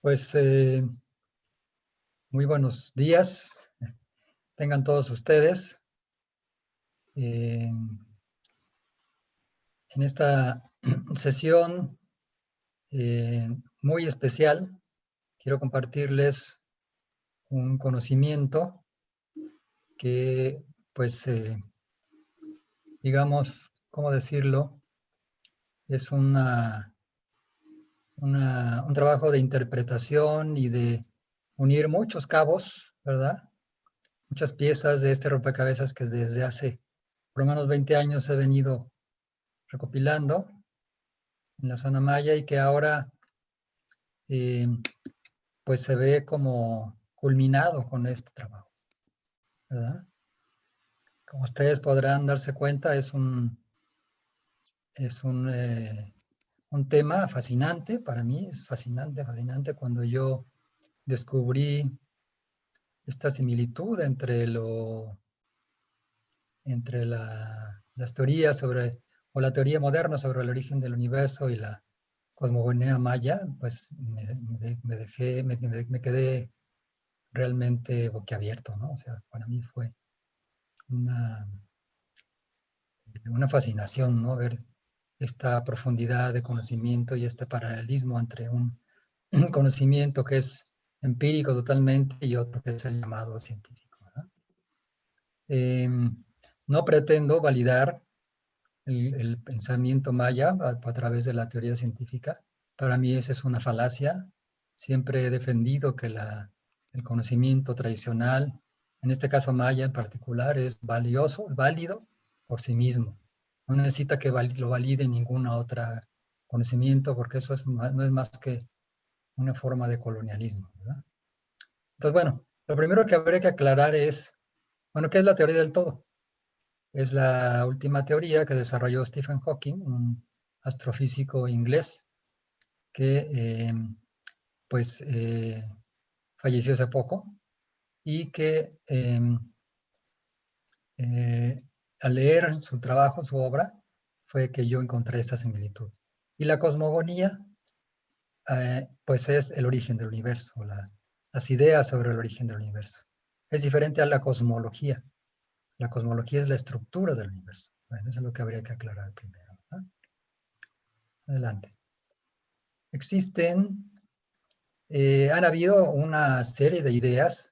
Pues muy buenos días, tengan todos ustedes. En esta sesión muy especial, quiero compartirles un conocimiento que, pues, digamos, ¿cómo decirlo? Es un trabajo de interpretación y de unir muchos cabos, ¿verdad? Muchas piezas de este rompecabezas que desde hace por lo menos 20 años he venido recopilando en la zona maya y que ahora pues se ve como culminado con este trabajo, ¿verdad? Como ustedes podrán darse cuenta, es un tema fascinante para mí, es fascinante cuando yo descubrí esta similitud entre las teorías o la teoría moderna sobre el origen del universo y la cosmogonía maya, pues me quedé realmente boquiabierto, ¿no? O sea, para mí fue una fascinación, ¿no? Ver esta profundidad de conocimiento y este paralelismo entre un conocimiento que es empírico totalmente y otro que es el llamado científico, ¿verdad? No pretendo validar el pensamiento maya a través de la teoría científica. Para mí esa es una falacia. Siempre he defendido que el conocimiento tradicional, en este caso maya en particular, es valioso, válido por sí mismo. No necesita que lo valide ninguna otra conocimiento, porque eso no es más que una forma de colonialismo, ¿verdad? Entonces, bueno, lo primero que habría que aclarar es, bueno, ¿qué es la teoría del todo? Es la última teoría que desarrolló Stephen Hawking, un astrofísico inglés que pues falleció hace poco y que al leer su trabajo, su obra, fue que yo encontré esta similitud. Y la cosmogonía pues es el origen del universo, las ideas sobre el origen del universo. Es diferente a la cosmología. La cosmología es la estructura del universo. Bueno, eso es lo que habría que aclarar primero, ¿verdad? Adelante. Han habido una serie de ideas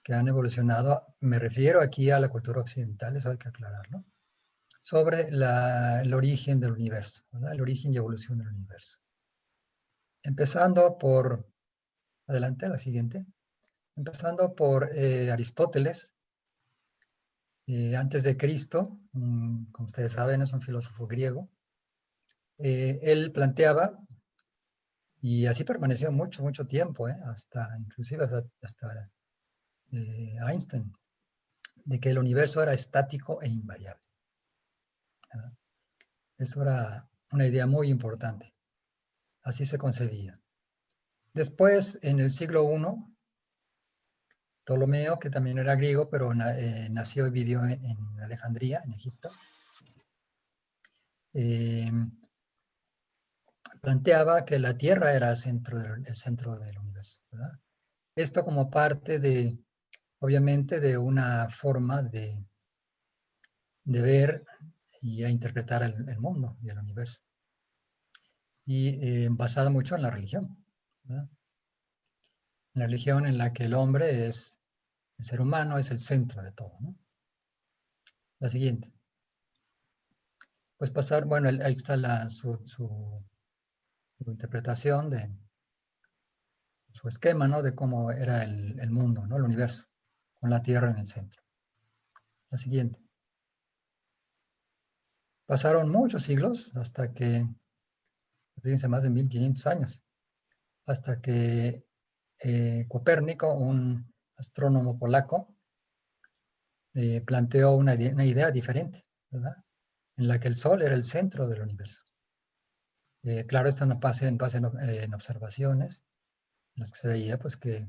que han evolucionado, me refiero aquí a la cultura occidental, eso hay que aclararlo, sobre el origen del universo, ¿verdad? El origen y evolución del universo. Empezando por, adelante, la siguiente, empezando por Aristóteles, antes de Cristo, como ustedes saben, es un filósofo griego. Él planteaba, y así permaneció mucho tiempo, inclusive hasta Einstein, de que el universo era estático e invariable, ¿verdad? Eso era una idea muy importante. Así se concebía. Después, en el siglo I, Ptolomeo, que también era griego, pero nació y vivió en Alejandría, en Egipto, planteaba que la Tierra era el centro del universo, ¿verdad? Esto como parte obviamente, de una forma de ver y a interpretar el mundo y el universo. Y basada mucho en la religión, ¿verdad? En la religión en la que el hombre el ser humano es el centro de todo, ¿no? La siguiente. Pues pasar, bueno, ahí está su interpretación de su esquema, ¿no? De cómo era el mundo, ¿no? El universo, con la Tierra en el centro. La siguiente. Pasaron muchos siglos hasta que, fíjense, más de 1500 años, hasta que Copérnico, un astrónomo polaco, planteó una idea diferente, ¿verdad? En la que el Sol era el centro del universo. Claro, esto en base en observaciones, en las que se veía pues que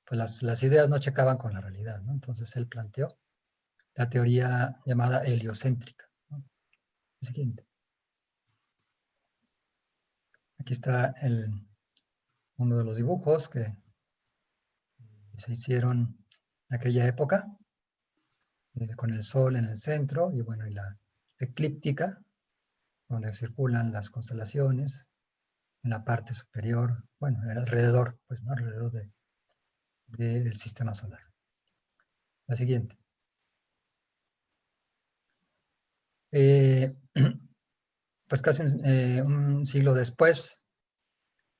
pues, las ideas no checaban con la realidad, ¿no? Entonces él planteó la teoría llamada heliocéntrica, ¿no? El siguiente. Aquí está uno de los dibujos que se hicieron en aquella época, con el Sol en el centro y bueno, y la eclíptica, donde circulan las constelaciones en la parte superior, bueno, alrededor, pues, ¿no? Alrededor del sistema solar. La siguiente. Pues casi un siglo después,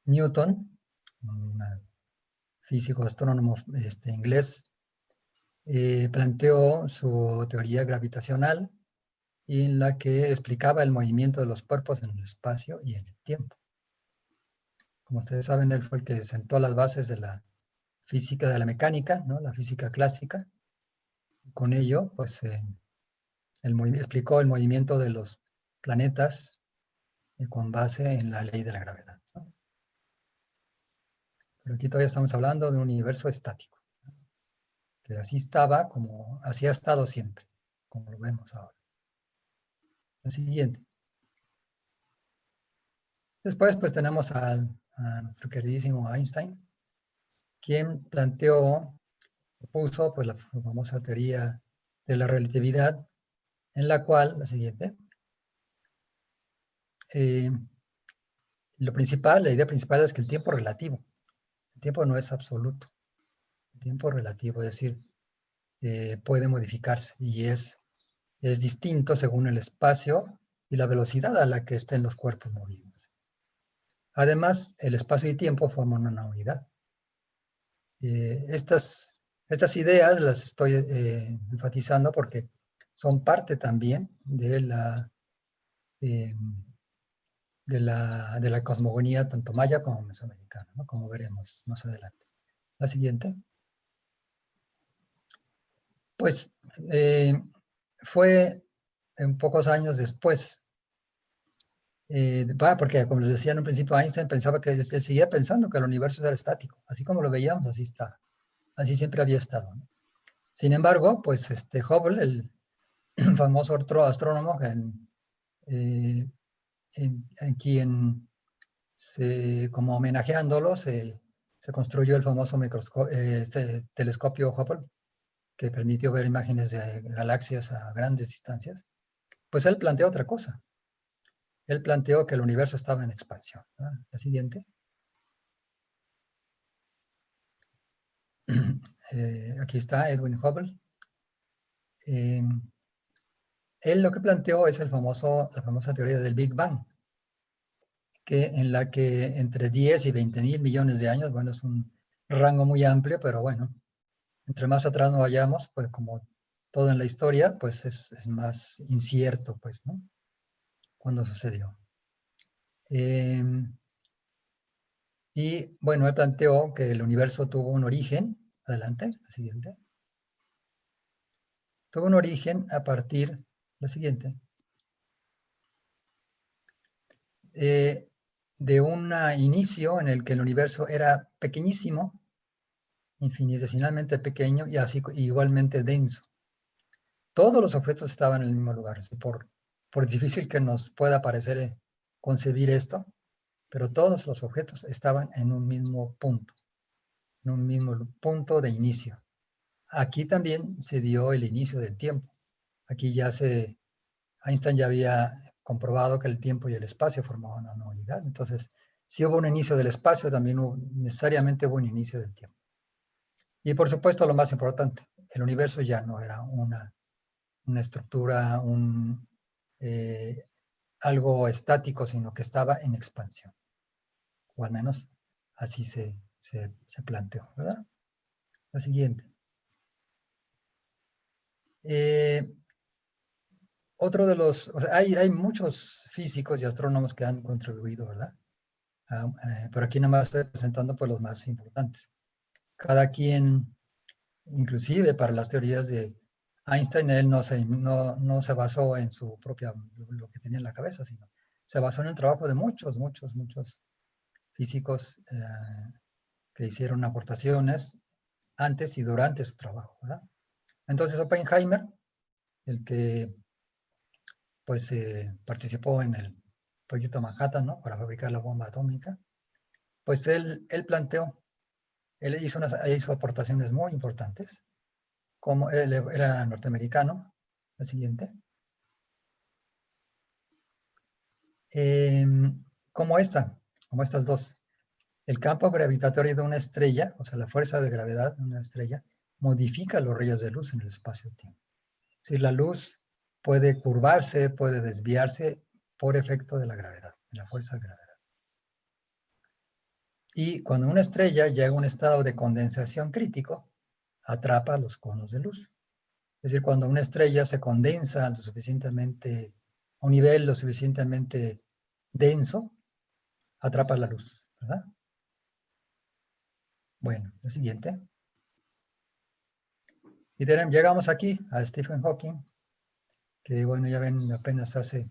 Newton, un físico astrónomo inglés, planteó su teoría gravitacional en la que explicaba el movimiento de los cuerpos en el espacio y en el tiempo. Como ustedes saben, él fue el que sentó las bases de la física de la mecánica, ¿no? La física clásica. Con ello, pues, explicó el movimiento de los planetas con base en la ley de la gravedad, ¿no? Pero aquí todavía estamos hablando de un universo estático, ¿no? Que así estaba, como así ha estado siempre, como lo vemos ahora. El siguiente. Después, pues, tenemos a nuestro queridísimo Einstein, quien propuso, pues, la famosa teoría de la relatividad, en la cual, la siguiente, la idea principal es que el tiempo relativo, el tiempo no es absoluto, el tiempo relativo, es decir, puede modificarse y es distinto según el espacio y la velocidad a la que estén los cuerpos movidos. Además, el espacio y tiempo forman una unidad. Estas ideas las estoy enfatizando porque son parte también de la cosmogonía tanto maya como mesoamericana, ¿no? Como veremos más adelante. La siguiente. Pues fue en pocos años después, porque como les decía en un principio, Einstein pensaba que él seguía pensando que el universo era estático, así como lo veíamos, así está, así siempre había estado, ¿no? Sin embargo, pues Hubble, el famoso otro astrónomo en quien como homenajeándolo, se construyó el famoso telescopio Hubble, que permitió ver imágenes de galaxias a grandes distancias. Pues él planteó otra cosa. Él planteó que el universo estaba en expansión, ¿no? La siguiente. Aquí está Edwin Hubble. Él lo que planteó es la famosa teoría del Big Bang, en la que entre 10 y 20 mil millones de años, bueno, es un rango muy amplio, pero bueno, entre más atrás nos vayamos, pues como todo en la historia, pues es más incierto, pues, ¿no? Cuándo sucedió. Y bueno, él planteó que el universo tuvo un origen, adelante, la siguiente. Tuvo un origen a partir, la siguiente, de un inicio en el que el universo era pequeñísimo, infinitesimalmente pequeño y así igualmente denso. Todos los objetos estaban en el mismo lugar, así por difícil que nos pueda parecer concebir esto, pero todos los objetos estaban en un mismo punto de inicio. Aquí también se dio el inicio del tiempo. Aquí Einstein ya había comprobado que el tiempo y el espacio formaban una unidad. Entonces, si hubo un inicio del espacio, también necesariamente hubo un inicio del tiempo. Y por supuesto, lo más importante, el universo ya no era una estructura, algo estático, sino que estaba en expansión. O al menos así se planteó, ¿verdad? La siguiente. Otro de los, o sea, hay muchos físicos y astrónomos que han contribuido, ¿verdad? Pero aquí nada más estoy presentando pues los más importantes. Cada quien, inclusive para las teorías de Einstein, él no se basó en su propia, lo que tenía en la cabeza, sino se basó en el trabajo de muchos físicos que hicieron aportaciones antes y durante su trabajo, ¿verdad? Entonces Oppenheimer, el que pues participó en el proyecto Manhattan, ¿no? Para fabricar la bomba atómica, pues él planteó, él hizo aportaciones muy importantes, como él era norteamericano, la siguiente. Como estas dos. El campo gravitatorio de una estrella, o sea, la fuerza de gravedad de una estrella, modifica los rayos de luz en el espacio-tiempo. Es decir, la luz puede curvarse, puede desviarse por efecto de la gravedad, de la fuerza de gravedad. Y cuando una estrella llega a un estado de condensación crítico, atrapa los conos de luz. Es decir, cuando una estrella se condensa lo suficientemente, a un nivel lo suficientemente denso, atrapa la luz, ¿verdad? Bueno, la siguiente. Y llegamos aquí a Stephen Hawking, que bueno, ya ven, apenas hace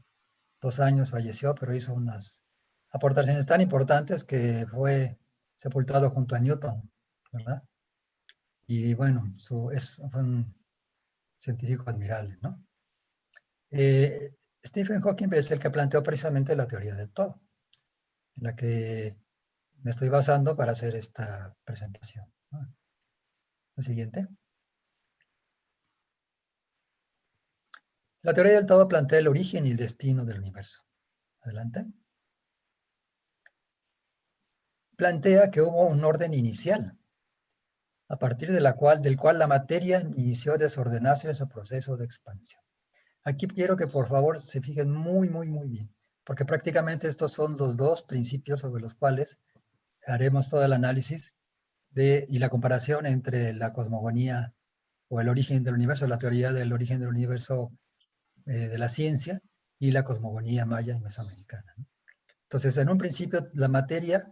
2 años falleció, pero hizo unas aportaciones tan importantes que fue sepultado junto a Newton, ¿verdad? Y bueno, fue un científico admirable, ¿no? Stephen Hawking es el que planteó precisamente la teoría del todo, en la que me estoy basando para hacer esta presentación, ¿no? La siguiente. La teoría del todo plantea el origen y el destino del universo. Adelante. Plantea que hubo un orden inicial, a partir del cual la materia inició a desordenarse en su proceso de expansión. Aquí quiero que por favor se fijen muy, muy, muy bien, porque prácticamente estos son los dos principios sobre los cuales haremos todo el análisis y la comparación entre la cosmogonía o el origen del universo, la teoría del origen del universo de la ciencia y la cosmogonía maya y mesoamericana, ¿no? Entonces, en un principio, la materia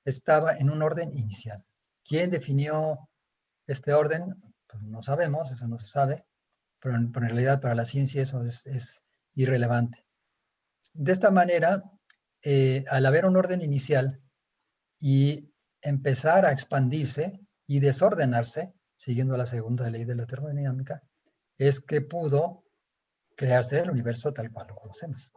estaba en un orden inicial. ¿Quién definió este orden? Pues no sabemos, eso no se sabe, pero en realidad para la ciencia eso es irrelevante. De esta manera, al haber un orden inicial y empezar a expandirse y desordenarse, siguiendo la segunda ley de la termodinámica, es que pudo crearse el universo tal cual lo conocemos.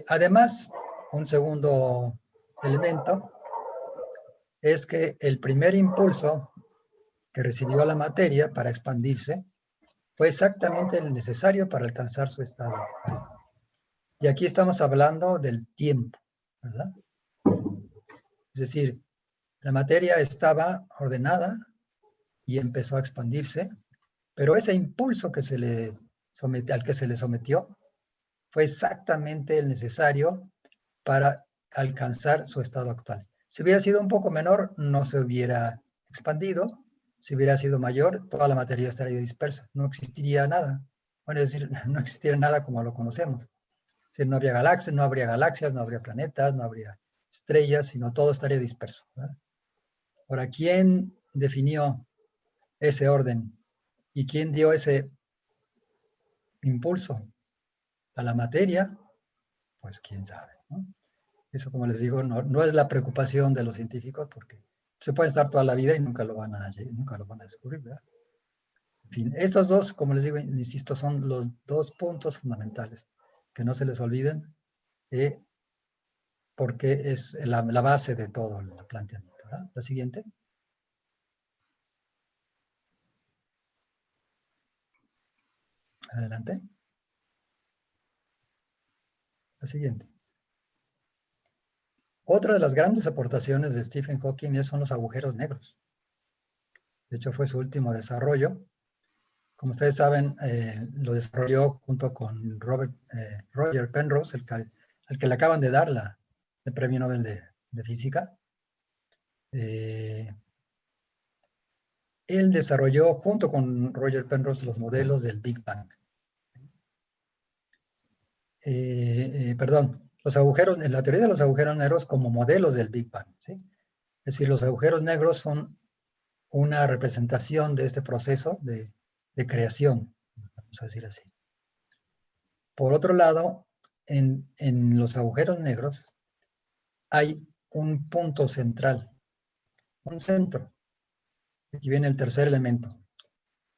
Además, un segundo elemento es que el primer impulso que recibió la materia para expandirse fue exactamente el necesario para alcanzar su estado actual. Y aquí estamos hablando del tiempo, ¿verdad? Es decir, la materia estaba ordenada y empezó a expandirse, pero ese impulso al que se le sometió fue exactamente el necesario para alcanzar su estado actual. Si hubiera sido un poco menor, no se hubiera expandido. Si hubiera sido mayor, toda la materia estaría dispersa. No existiría nada. Bueno, es decir, no existiría nada como lo conocemos. Es decir, no habría galaxias, no habría planetas, no habría estrellas, sino todo estaría disperso, ¿verdad? Ahora, ¿quién definió ese orden? ¿Y quién dio ese impulso a la materia? Pues quién sabe, ¿no? Eso, como les digo, no es la preocupación de los científicos porque se puede estar toda la vida y nunca lo van a descubrir, ¿verdad? En fin, estos dos, como les digo, insisto, son los dos puntos fundamentales que no se les olviden porque es la base de todo el planteamiento, ¿verdad? La siguiente. Adelante. La siguiente. Otra de las grandes aportaciones de Stephen Hawking son los agujeros negros. De hecho, fue su último desarrollo. Como ustedes saben, lo desarrolló junto con Roger Penrose, al que le acaban de dar el Premio Nobel de Física. Él desarrolló junto con Roger Penrose los modelos del Big Bang. Perdón, la teoría de los agujeros negros como modelos del Big Bang, ¿sí? Es decir, los agujeros negros son una representación de este proceso de creación, vamos a decir así. Por otro lado, en los agujeros negros hay un punto central, un centro. Aquí viene el tercer elemento,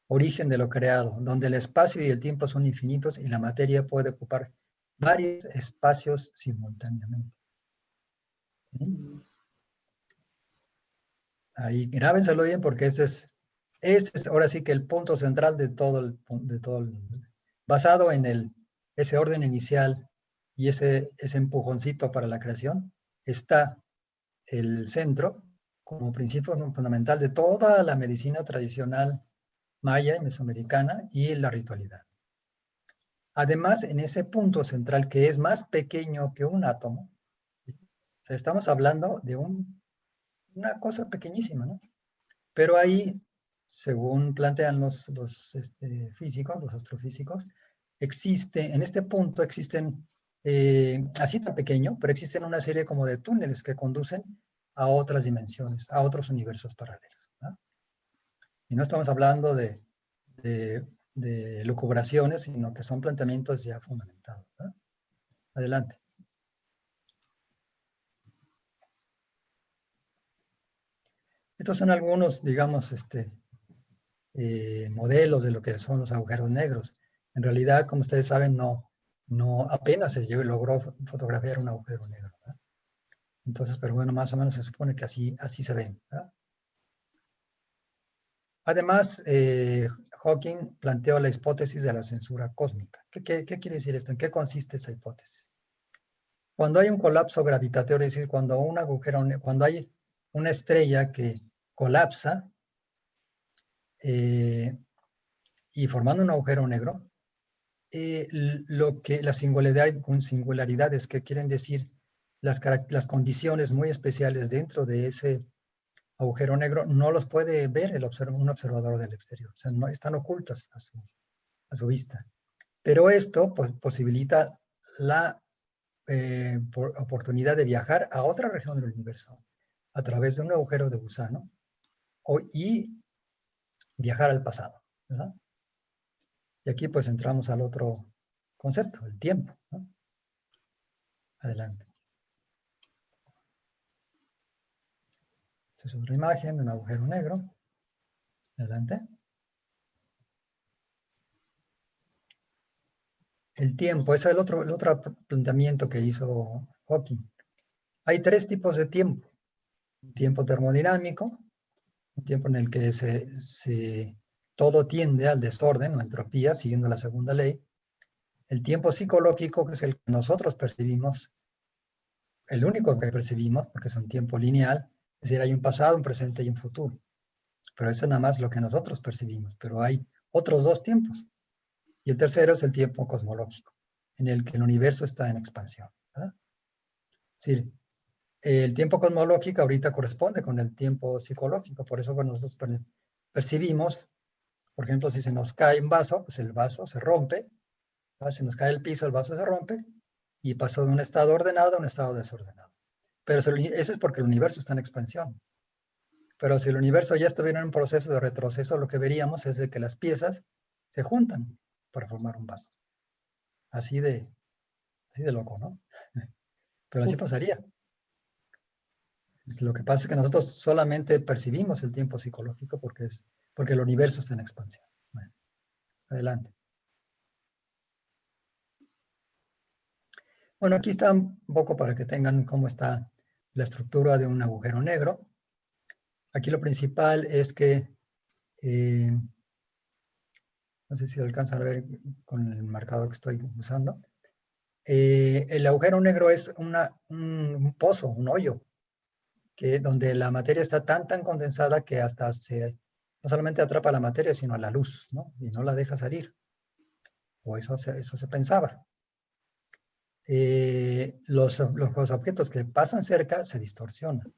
origen de lo creado, donde el espacio y el tiempo son infinitos y la materia puede ocupar varios espacios simultáneamente. ¿Sí? Ahí grábenselo bien porque este es ahora sí que el punto central de todo basado en ese orden inicial y ese empujoncito para la creación, está el centro como principio fundamental de toda la medicina tradicional maya y mesoamericana y la ritualidad. Además, en ese punto central que es más pequeño que un átomo, o sea, estamos hablando de una cosa pequeñísima, ¿no? Pero ahí, según plantean los físicos, los astrofísicos, en este punto existen, así tan pequeño, pero existen una serie como de túneles que conducen a otras dimensiones, a otros universos paralelos, ¿no? Y no estamos hablando de lucubraciones, sino que son planteamientos ya fundamentados, ¿no? Adelante. Estos son algunos, digamos, modelos de lo que son los agujeros negros. En realidad, como ustedes saben, no apenas se logró fotografiar un agujero negro, ¿verdad? Entonces, pero bueno, más o menos se supone que así se ven, ¿verdad? Además, Hawking planteó la hipótesis de la censura cósmica. ¿Qué quiere decir esto? ¿En qué consiste esa hipótesis? Cuando hay un colapso gravitatorio, es decir, cuando hay una estrella que colapsa y formando un agujero negro, las singularidades que quieren decir las condiciones muy especiales dentro de ese agujero negro no los puede ver un observador del exterior, o sea, no están ocultas a su vista. Pero esto pues, posibilita la oportunidad de viajar a otra región del universo a través de un agujero de gusano y viajar al pasado, ¿verdad? Y aquí pues entramos al otro concepto, el tiempo, ¿no? Adelante. Esta es otra imagen de un agujero negro. Adelante. El tiempo, ese es el otro planteamiento que hizo Hawking. Hay tres tipos de tiempo. Un tiempo termodinámico, un tiempo en el que todo tiende al desorden o entropía, siguiendo la segunda ley. El tiempo psicológico, que es el que nosotros percibimos, el único que percibimos, porque es un tiempo lineal, es decir, hay un pasado, un presente y un futuro. Pero eso es nada más lo que nosotros percibimos, pero hay otros dos tiempos. Y el tercero es el tiempo cosmológico, en el que el universo está en expansión, ¿verdad? Sí, el tiempo cosmológico ahorita corresponde con el tiempo psicológico, por eso cuando nosotros percibimos, por ejemplo, si se nos cae un vaso, pues el vaso se rompe, ¿verdad? Si nos cae el piso, el vaso se rompe y pasó de un estado ordenado a un estado desordenado. Pero eso es porque el universo está en expansión. Pero si el universo ya estuviera en un proceso de retroceso, lo que veríamos es de que las piezas se juntan para formar un vaso. Así de loco, ¿no? Pero así pasaría. Lo que pasa es que nosotros solamente percibimos el tiempo psicológico porque el universo está en expansión. Bueno, adelante. Bueno, aquí está un poco para que tengan cómo está la estructura de un agujero negro. Aquí lo principal es que, no sé si lo alcanzan a ver con el marcador que estoy usando, el agujero negro es un pozo, un hoyo, donde la materia está tan condensada que hasta no solamente atrapa la materia, sino a la luz, ¿no? Y no la deja salir. O eso se pensaba. Los objetos que pasan cerca se distorsionan.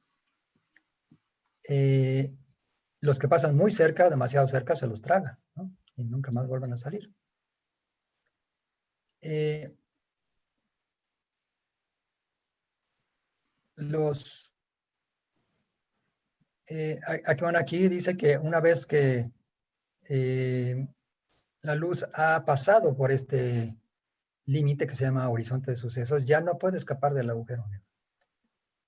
Los que pasan muy cerca, demasiado cerca, se los traga, ¿no? Y nunca más vuelven a salir. Eh, aquí dice que una vez que la luz ha pasado por este límite que se llama horizonte de sucesos, ya no puede escapar del agujero negro,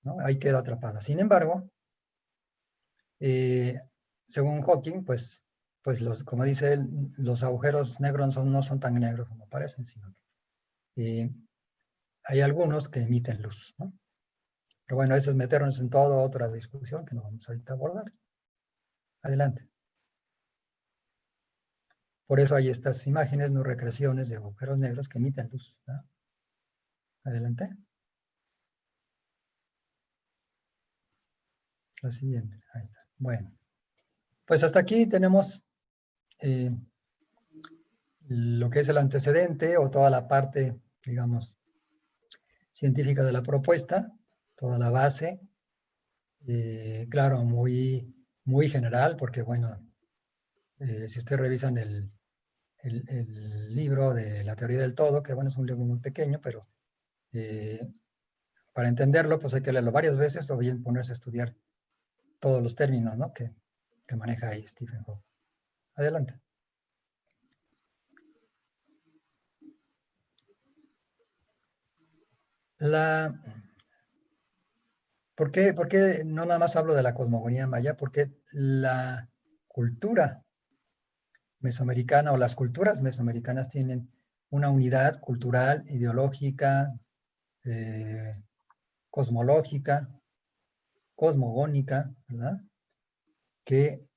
¿no? Ahí queda atrapada. Sin embargo, según Hawking, pues como dice él, los agujeros negros no son tan negros como parecen, sino que hay algunos que emiten luz, ¿no? Pero bueno, eso es meternos en toda otra discusión que no vamos ahorita a abordar. Adelante. Por eso hay estas imágenes, no recreaciones de agujeros negros que emiten luz, ¿no? Adelante. La siguiente, ahí está. Bueno, pues hasta aquí tenemos lo que es el antecedente o toda la parte, digamos, científica de la propuesta, toda la base, claro, muy general, porque bueno, si ustedes revisan el libro de la teoría del todo, que bueno, es un libro muy pequeño, pero para entenderlo, pues hay que leerlo varias veces o bien ponerse a estudiar todos los términos, ¿no? que maneja ahí Stephen Hawking. Adelante. ¿Por qué no nada más hablo de la cosmogonía maya? Porque la cultura mesoamericana o las culturas mesoamericanas tienen una unidad cultural, ideológica, eh, cosmológica, cosmogónica, ¿verdad? Que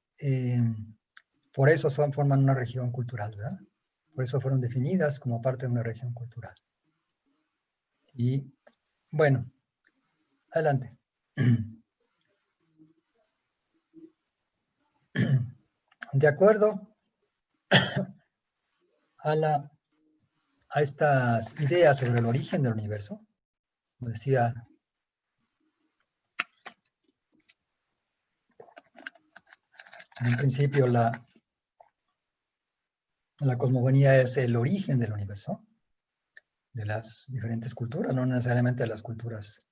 por eso forman una región cultural, ¿verdad? Por eso fueron definidas como parte de una región cultural. Y bueno, adelante. De acuerdo a estas ideas sobre el origen del universo, como decía, en un principio la cosmogonía es el origen del universo, de las diferentes culturas, no necesariamente de las culturas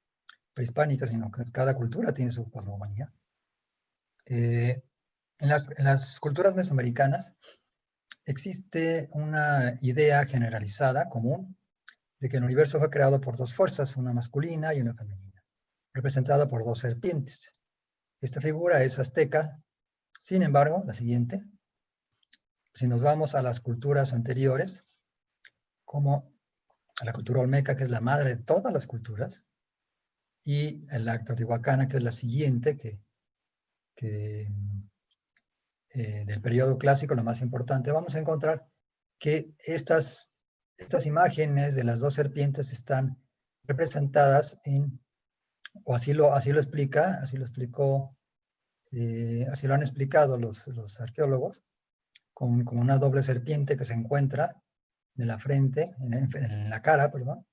prehispánicas, sino que cada cultura tiene su cosmogonía. En las culturas mesoamericanas existe una idea generalizada, común, de que el universo fue creado por dos fuerzas, una masculina y una femenina, representada por dos serpientes. Esta figura es azteca. Sin embargo, la siguiente, si nos vamos a las culturas anteriores, como a la cultura olmeca, que es la madre de todas las culturas, y la teotihuacana, que es la siguiente, del periodo clásico, la más importante, vamos a encontrar que estas imágenes de las dos serpientes están representadas o así lo explica, así lo explicó, así lo han explicado los arqueólogos, con una doble serpiente que se encuentra en la frente, en la cara, perdón,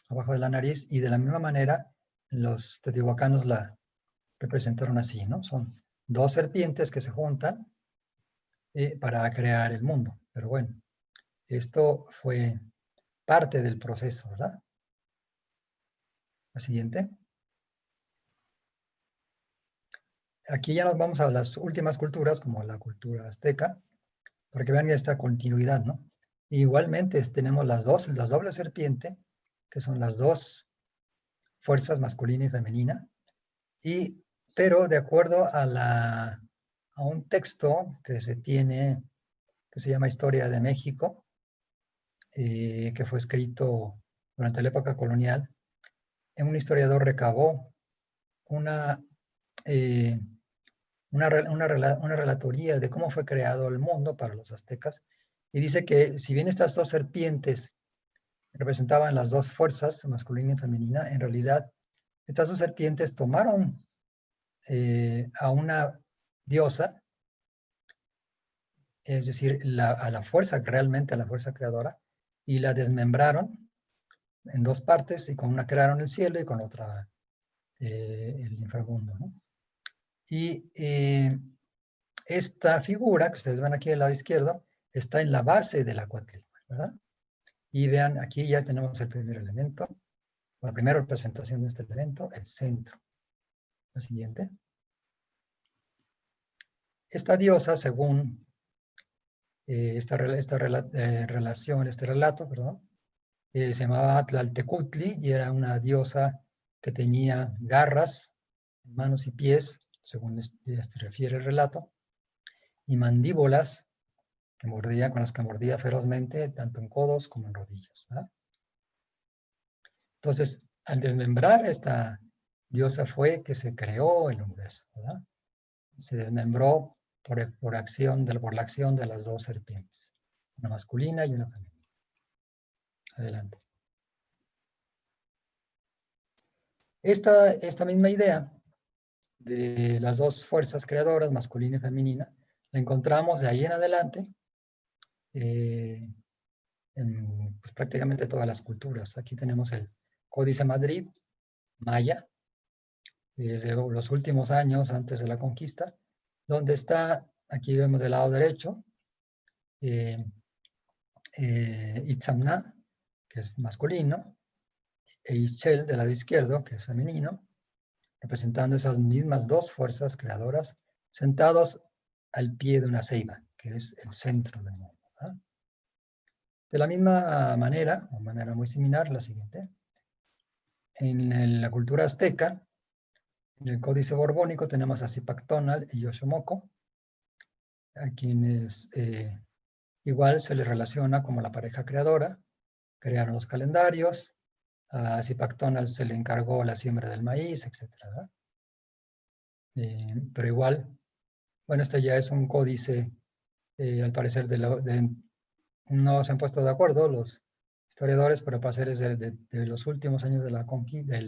abajo de la nariz, y de la misma manera los teotihuacanos la representaron así, ¿no? Son dos serpientes que se juntan para crear el mundo. Pero bueno, esto fue parte del proceso, ¿verdad? La siguiente. Aquí ya nos vamos a las últimas culturas, como la cultura azteca, para que vean esta continuidad, ¿no? Igualmente tenemos las doble serpiente, que son las dos fuerzas masculina y femenina, pero de acuerdo a un texto que se tiene, que se llama Historia de México, que fue escrito durante la época colonial, un historiador recabó una, eh, una relatoría de cómo fue creado el mundo para los aztecas, y dice que si bien estas dos serpientes representaban las dos fuerzas, masculina y femenina, en realidad estas dos serpientes tomaron a una diosa, es decir, a la fuerza, realmente a la fuerza creadora, y la desmembraron en dos partes, y con una crearon el cielo y con otra el inframundo, ¿no? Y esta figura que ustedes ven aquí del lado izquierdo está en la base de la Coatlicue, ¿verdad? Y vean, aquí ya tenemos el primer elemento, la primera representación de este elemento, el centro. La siguiente. Esta diosa, según relación, este relato, perdón, se llamaba Tlaltecutli y era una diosa que tenía garras, manos y pies, según refiere el relato, y mandíbulas que mordía, con las que mordía ferozmente, tanto en codos como en rodillas, ¿verdad? Entonces, al desmembrar esta diosa fue que se creó el universo, ¿verdad? Se desmembró por la acción de las dos serpientes, una masculina y una femenina. Adelante. Esta misma idea de las dos fuerzas creadoras, masculina y femenina, la encontramos de ahí en adelante en pues, prácticamente todas las culturas. Aquí tenemos el Códice Madrid, maya, desde los últimos años antes de la conquista, donde está, aquí vemos del lado derecho, Itzamna, que es masculino, e Ixchel del lado izquierdo, que es femenino, representando esas mismas dos fuerzas creadoras, sentados al pie de una ceiba, que es el centro del mundo. ¿Verdad? De la misma manera, o manera muy similar, la siguiente. En la cultura azteca, en el Códice Borbónico, tenemos a Zipac Tonal y Yoshomoko, a quienes igual se les relaciona como la pareja creadora, crearon los calendarios, a Zipac Tonal se le encargó la siembra del maíz, etc. Pero igual, bueno, este ya es un códice, al parecer, no se han puesto de acuerdo los historiadores, pero para ser es de los últimos años de la conquista,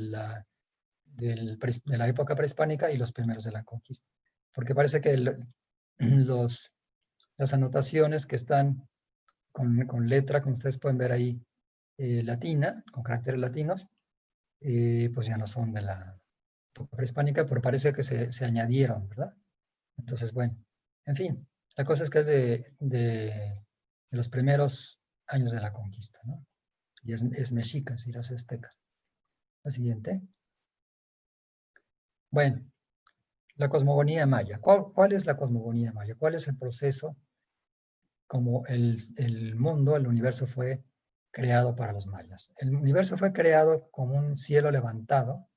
de la época prehispánica y los primeros de la conquista. Porque parece que las anotaciones que están con letra, como ustedes pueden ver ahí, latina, con caracteres latinos, pues ya no son de la época prehispánica, pero parece que se añadieron, ¿verdad? Entonces, bueno, en fin, la cosa es que es de los primeros años de la conquista, ¿no? Y es mexica, si no es azteca. La siguiente. Bueno, la cosmogonía maya. ¿Cuál es la cosmogonía maya? ¿Cuál es el proceso como el mundo, el universo fue creado para los mayas? El universo fue creado como un cielo levantado,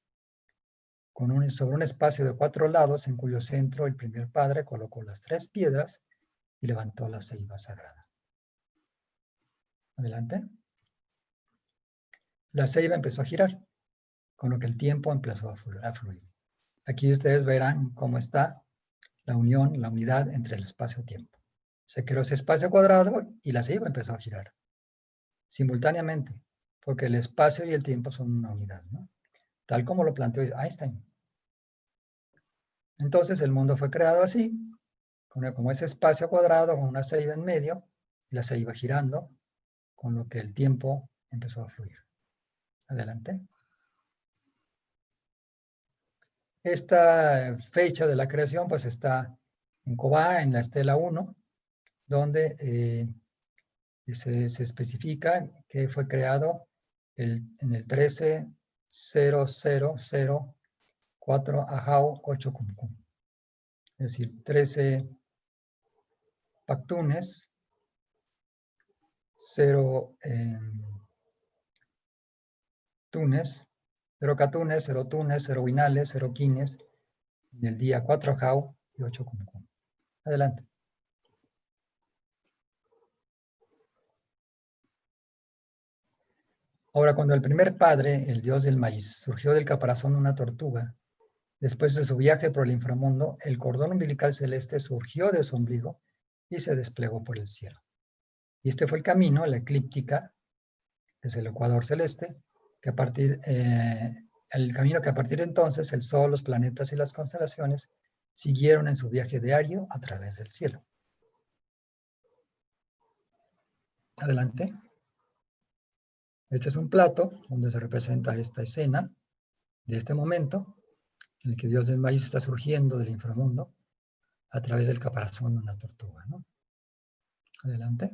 sobre un espacio de 4 lados, en cuyo centro el primer padre colocó las 3 piedras y levantó la ceiba sagrada. Adelante. La ceiba empezó a girar, con lo que el tiempo empezó a fluir. Aquí ustedes verán cómo está la unión, la unidad entre el espacio-tiempo. Se creó ese espacio cuadrado y la ceiba empezó a girar simultáneamente, porque el espacio y el tiempo son una unidad, ¿no? Tal como lo planteó Einstein. Entonces el mundo fue creado así, como ese espacio cuadrado con una ceiba en medio, y la ceiba girando, con lo que el tiempo empezó a fluir. Adelante. Esta fecha de la creación pues está en Cobá, en la estela 1, donde se especifica que fue creado en el 13.0004 Ajau 8 Cumcum. Es decir, 13 Pactunes, 0 Tunes, 0 Catunes, 0 Tunes, 0 Huinales, 0 Quines, en el día 4 Ajau y 8 Cumcum. Adelante. Ahora, cuando el primer padre, el dios del maíz, surgió del caparazón de una tortuga, después de su viaje por el inframundo, el cordón umbilical celeste surgió de su ombligo y se desplegó por el cielo. Y este fue el camino, la eclíptica, que es el ecuador celeste, el camino que a partir de entonces el Sol, los planetas y las constelaciones siguieron en su viaje diario a través del cielo. Adelante. Este es un plato donde se representa esta escena de este momento en el que Dios del maíz está surgiendo del inframundo a través del caparazón de una tortuga, ¿no? Adelante.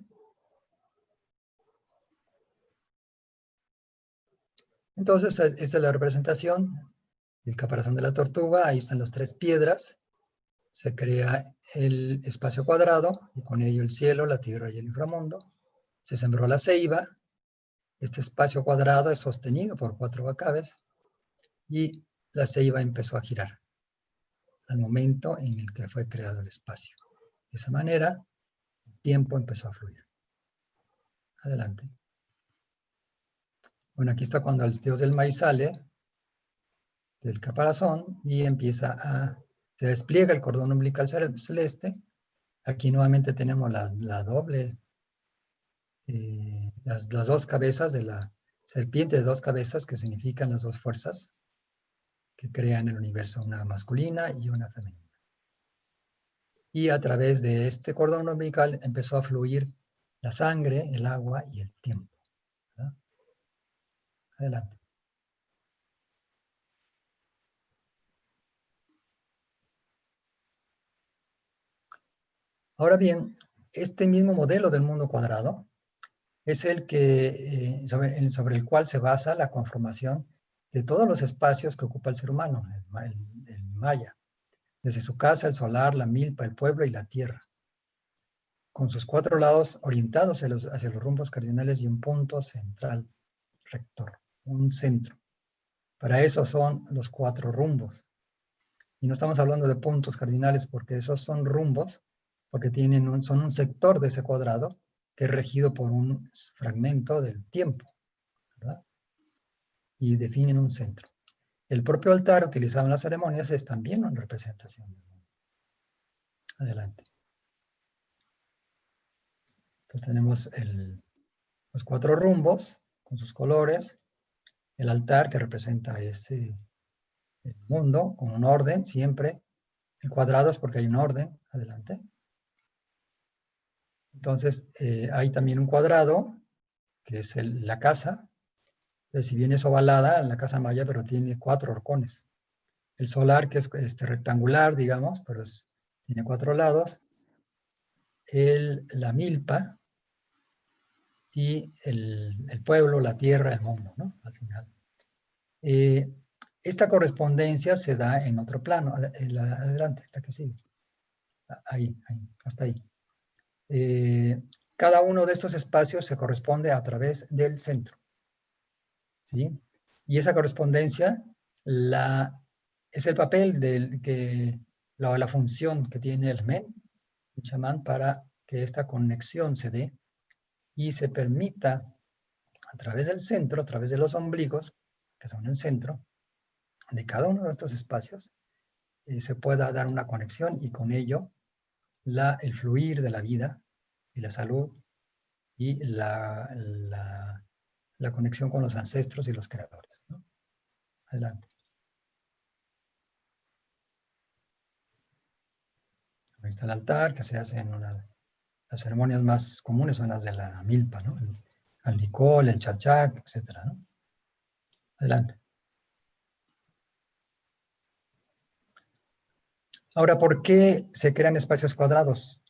Entonces, esta es la representación del caparazón de la tortuga. Ahí están las 3 piedras. Se crea el espacio cuadrado y con ello el cielo, la tierra y el inframundo. Se sembró la ceiba. Este espacio cuadrado es sostenido por 4 bacaves y la ceiba empezó a girar al momento en el que fue creado el espacio. De esa manera, el tiempo empezó a fluir. Adelante. Bueno, aquí está cuando el dios del maíz sale del caparazón y se despliega el cordón umbilical celeste. Aquí nuevamente tenemos la doble, las dos cabezas de la serpiente de dos cabezas, que significan las dos fuerzas que crean el universo, una masculina y una femenina. Y a través de este cordón umbilical empezó a fluir la sangre, el agua y el tiempo, ¿verdad? Adelante. Ahora bien, este mismo modelo del mundo cuadrado es el que, sobre el cual se basa la conformación de todos los espacios que ocupa el ser humano, el maya, desde su casa, el solar, la milpa, el pueblo y la tierra, con sus cuatro lados orientados hacia los rumbos cardinales y un punto central rector, un centro. Para eso son los cuatro rumbos. Y no estamos hablando de puntos cardinales porque esos son rumbos, porque son un sector de ese cuadrado que es regido por un fragmento del tiempo, ¿verdad? Y definen un centro. El propio altar utilizado en las ceremonias es también una representación del mundo. Adelante. Entonces tenemos los cuatro rumbos con sus colores, el altar que representa el mundo con un orden siempre, el cuadrado es porque hay un orden, adelante. Entonces hay también un cuadrado que es la casa, si bien es ovalada, la casa maya, pero tiene cuatro horcones. El solar, que es rectangular, digamos, pero tiene cuatro lados. La milpa y el pueblo, la tierra, el mundo, ¿no? Al final. Esta correspondencia se da en otro plano. Adelante, la que sigue. Ahí, hasta ahí. Cada uno de estos espacios se corresponde a través del centro, ¿sí? Y esa correspondencia es el papel la función que tiene el men, el chamán, para que esta conexión se dé y se permita a través del centro, a través de los ombligos, que son el centro de cada uno de estos espacios, se pueda dar una conexión y con ello el fluir de la vida y la salud y la conexión con los ancestros y los creadores, ¿no? Adelante. Ahí está el altar, que se hace las ceremonias más comunes son las de la milpa, ¿no? El alnicol, el chachac, etcétera, ¿no? Adelante. Ahora, ¿por qué se crean espacios cuadrados?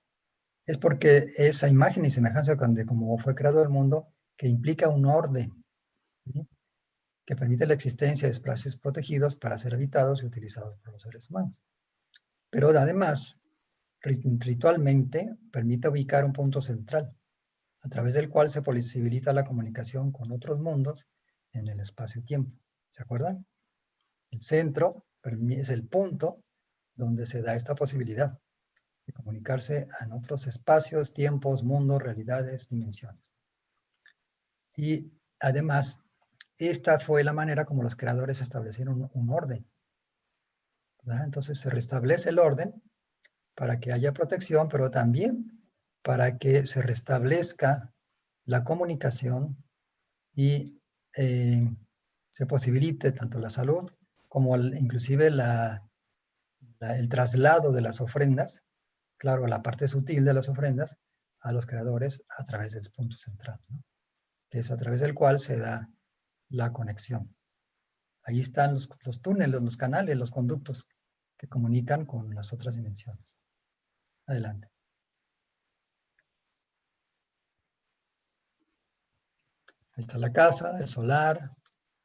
Es porque esa imagen y semejanza de cómo fue creado el mundo, que implica un orden, ¿sí? Que permite la existencia de espacios protegidos para ser habitados y utilizados por los seres humanos. Pero además, ritualmente, permite ubicar un punto central, a través del cual se posibilita la comunicación con otros mundos en el espacio-tiempo. ¿Se acuerdan? El centro es el punto donde se da esta posibilidad de comunicarse en otros espacios, tiempos, mundos, realidades, dimensiones. Y además, esta fue la manera como los creadores establecieron un orden, ¿verdad? Entonces se restablece el orden para que haya protección, pero también para que se restablezca la comunicación y se posibilite tanto la salud como inclusive el traslado de las ofrendas, claro, la parte sutil de las ofrendas, a los creadores a través del punto central, ¿no? Que es a través del cual se da la conexión. Ahí están los túneles, los canales, los conductos que comunican con las otras dimensiones. Adelante. Ahí está la casa, el solar,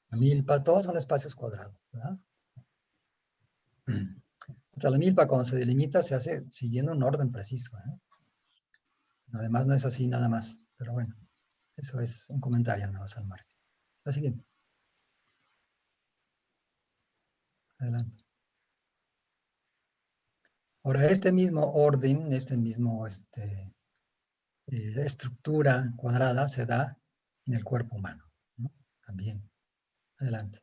la milpa, todos son espacios cuadrados, ¿verdad? Hasta la milpa, cuando se delimita, se hace siguiendo un orden preciso, ¿eh? Además, no es así nada más, pero bueno, eso es un comentario nada más al margen. La siguiente. Adelante. Ahora, este mismo orden, estructura cuadrada se da en el cuerpo humano, ¿no? también. Adelante.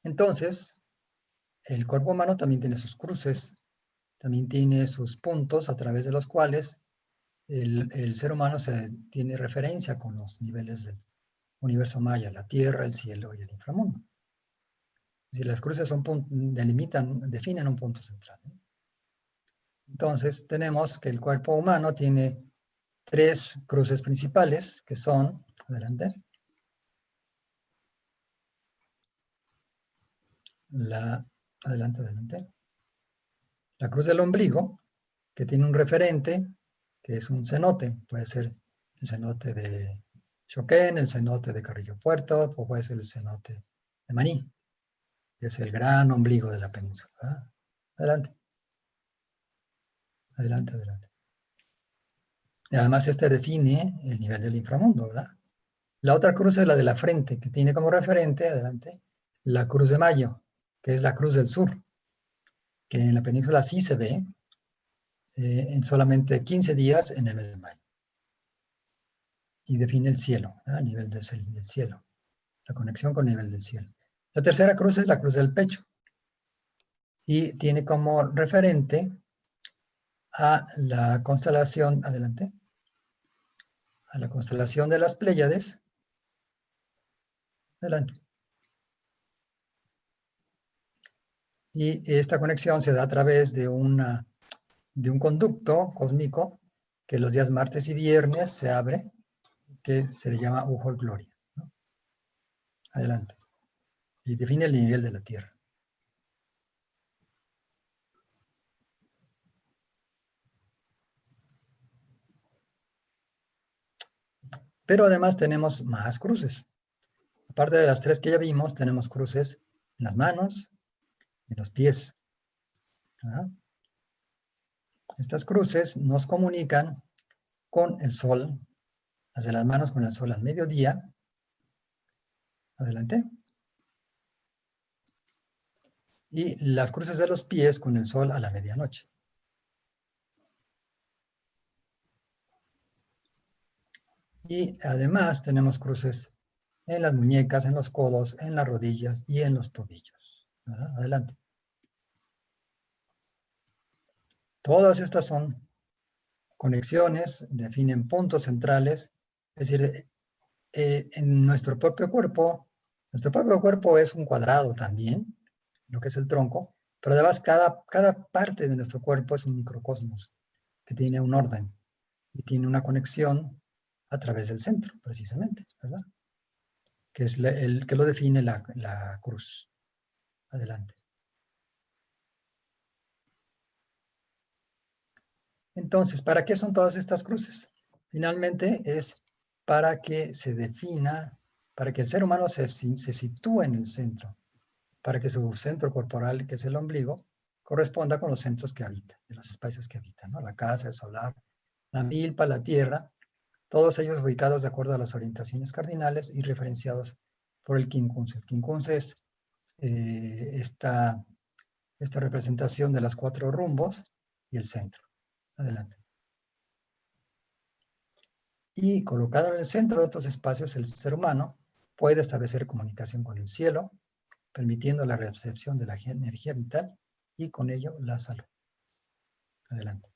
Entonces, el cuerpo humano también tiene sus cruces, también tiene sus puntos a través de los cuales el ser humano tiene referencia con los niveles del universo maya, la tierra, el cielo y el inframundo. Si las cruces definen un punto central, ¿no? Entonces, tenemos que el cuerpo humano tiene 3 cruces principales, que son, adelante, adelante, la cruz del ombligo, que tiene un referente, que es un cenote, puede ser el cenote de Choquén, el cenote de Carrillo Puerto, o puede ser el cenote de Maní, que es el gran ombligo de la península, ¿verdad? Adelante, adelante. Y además este define el nivel del inframundo, ¿verdad? La otra cruz es la de la frente, que tiene como referente, adelante, la cruz de Mayo, que es la cruz del sur, que en la península sí se ve en solamente 15 días en el mes de mayo. Y define el cielo, ¿verdad? El nivel del cielo, la conexión con el nivel del cielo. La tercera cruz es la cruz del pecho, y tiene como referente a la constelación, adelante, a la constelación de las Pléyades, adelante. Y esta conexión se da a través de un conducto cósmico que los días martes y viernes se abre, que se le llama Ujol Gloria, ¿no? Adelante. Y define el nivel de la Tierra. Pero además tenemos más cruces. Aparte de las 3 que ya vimos, tenemos cruces en las manos y en los pies, ¿verdad? Estas cruces nos comunican con el sol, las de las manos con el sol al mediodía, adelante, y las cruces de los pies con el sol a la medianoche. Y además tenemos cruces en las muñecas, en los codos, en las rodillas y en los tobillos, ¿verdad? Adelante. Todas estas son conexiones, definen puntos centrales, es decir, en nuestro propio cuerpo es un cuadrado también, lo que es el tronco, pero además cada parte de nuestro cuerpo es un microcosmos que tiene un orden y tiene una conexión a través del centro, precisamente, ¿verdad? Que es el que lo define la cruz. Adelante. Entonces, ¿para qué son todas estas cruces? Finalmente es para que se defina, para que el ser humano se sitúe en el centro, para que su centro corporal, que es el ombligo, corresponda con los centros que habita, de los espacios que habitan, ¿no? La casa, el solar, la milpa, la tierra, todos ellos ubicados de acuerdo a las orientaciones cardinales y referenciados por el quincunce. El quincunce es esta representación de las 4 rumbos y el centro. Adelante. Y colocado en el centro de estos espacios, el ser humano puede establecer comunicación con el cielo, permitiendo la recepción de la energía vital y con ello la salud. Adelante.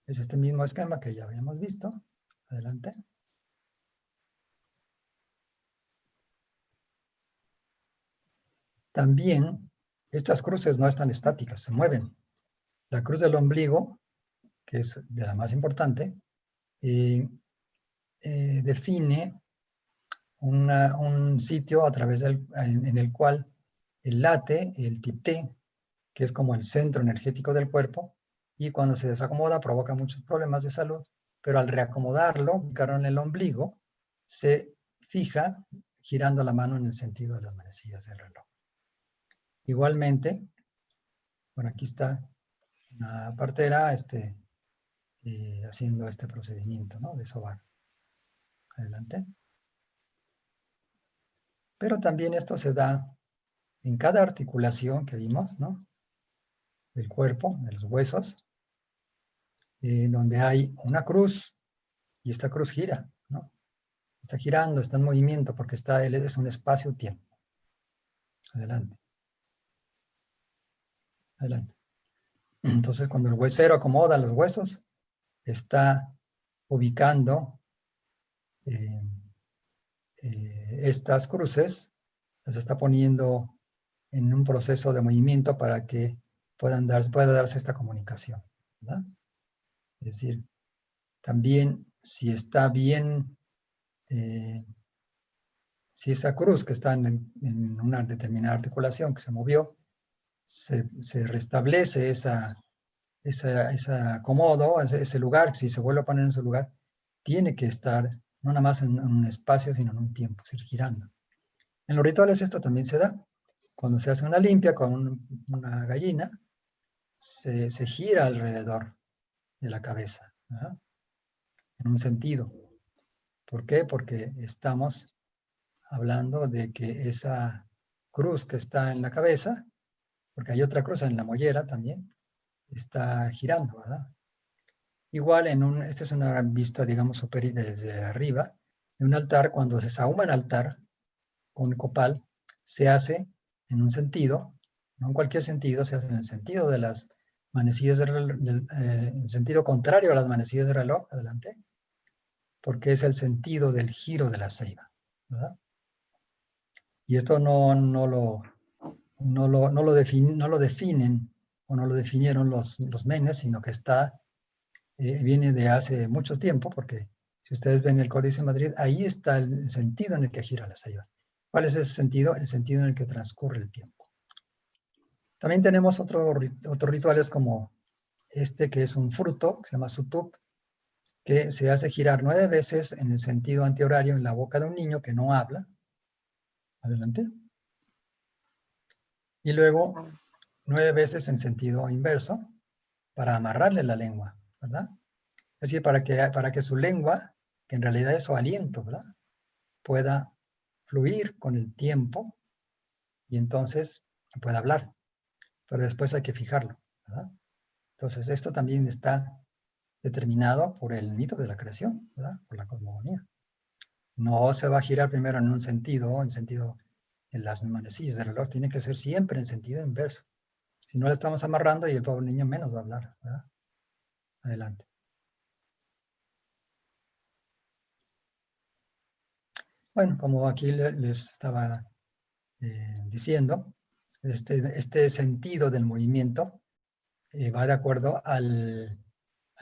Es este mismo esquema que ya habíamos visto. Adelante. También estas cruces no están estáticas, se mueven. La cruz del ombligo, que es de la más importante, define un sitio a través en el cual el late, el tipté, que es como el centro energético del cuerpo, y cuando se desacomoda provoca muchos problemas de salud, pero al reacomodarlo, ubicarlo en el ombligo, se fija girando la mano en el sentido de las manecillas del reloj. Igualmente, bueno, aquí está una partera haciendo este procedimiento, ¿no? De sobar. Adelante. Pero también esto se da en cada articulación que vimos, ¿no? Del cuerpo, de los huesos, donde hay una cruz y esta cruz gira, ¿no? Está girando, está en movimiento, porque es un espacio-tiempo. Adelante. Adelante. Entonces, cuando el huesero acomoda los huesos, está ubicando estas cruces, las está poniendo en un proceso de movimiento para que pueda darse esta comunicación, ¿verdad? Es decir, también si está bien, si esa cruz que está en una determinada articulación que se movió, se restablece ese acomodo, ese lugar, si se vuelve a poner en su lugar, tiene que estar no nada más en un espacio, sino en un tiempo, es decir, girando. En los rituales esto también se da. Cuando se hace una limpia con una gallina, se gira alrededor de la cabeza, ¿verdad? En un sentido. ¿Por qué? Porque estamos hablando de que esa cruz que está en la cabeza, porque hay otra cruz en la mollera también, está girando, ¿verdad? Igual esta es una vista, digamos, superior desde arriba, de un altar. Cuando se sahuma el altar con copal, se hace en un sentido, no en cualquier sentido, se hace en el sentido de las manecillas en sentido contrario a las manecillas del reloj, adelante, porque es el sentido del giro de la ceiba, ¿verdad? Y esto no lo definen o no lo definieron los menes, sino que viene de hace mucho tiempo, porque si ustedes ven el Códice de Madrid, ahí está el sentido en el que gira la ceiba. ¿Cuál es ese sentido? El sentido en el que transcurre el tiempo. También tenemos otros rituales como este, que es un fruto, que se llama sutup, que se hace girar 9 veces en el sentido antihorario en la boca de un niño que no habla. Adelante. Y luego 9 veces en sentido inverso para amarrarle la lengua, ¿verdad? Es decir, para que su lengua, que en realidad es su aliento, ¿verdad?, pueda fluir con el tiempo y entonces pueda hablar. Pero después hay que fijarlo, ¿verdad? Entonces, esto también está determinado por el mito de la creación, ¿verdad?, por la cosmogonía. No se va a girar primero en un sentido, en las manecillas del reloj, tiene que ser siempre en sentido inverso. Si no le estamos amarrando y el pobre niño menos va a hablar, ¿verdad? Adelante. Bueno, como aquí les estaba diciendo, este sentido del movimiento va de acuerdo al